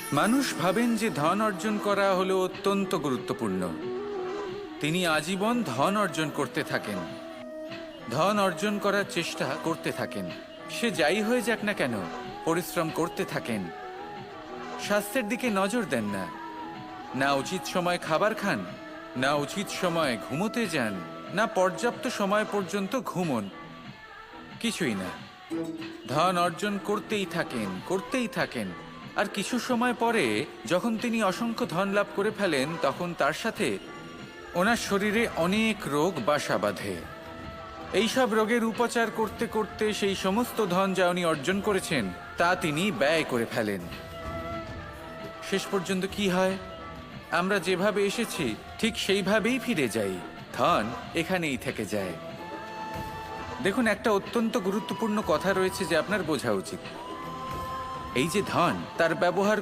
মানুষ ভাবেন যে ধন অর্জন করা হলো অত্যন্ত গুরুত্বপূর্ণ। তিনি আজীবন ধন অর্জন করতে থাকেন, ধন অর্জন করার চেষ্টা করতে থাকেন। সে যাই হয়ে যাক না কেন, পরিশ্রম করতে থাকেন। স্বাস্থ্যের দিকে নজর দেন না, না উচিত সময় খাবার খান, না উচিত সময় ঘুমোতে যান, না পর্যাপ্ত সময় পর্যন্ত ঘুমন, কিছুই না। ধন অর্জন করতেই থাকেন, করতেই থাকেন। আর কিছু সময় পরে যখন তিনি অসংখ্য ধন লাভ করে ফেলেন, তখন তার সাথে ওনার শরীরে অনেক রোগ বাসা বাঁধে। এইসব রোগের উপচার করতে করতে সেই সমস্ত ধন যা উনি অর্জন করেছেন তা তিনি ব্যয় করে ফেলেন। শেষ পর্যন্ত কি হয়? আমরা যেভাবে এসেছি ঠিক সেইভাবেই ফিরে যাই, ধন এখানেই থেকে যায়। দেখুন, একটা অত্যন্ত গুরুত্বপূর্ণ কথা রয়েছে যে আপনার বোঝা উচিত। এই যে ধন, তার ব্যবহার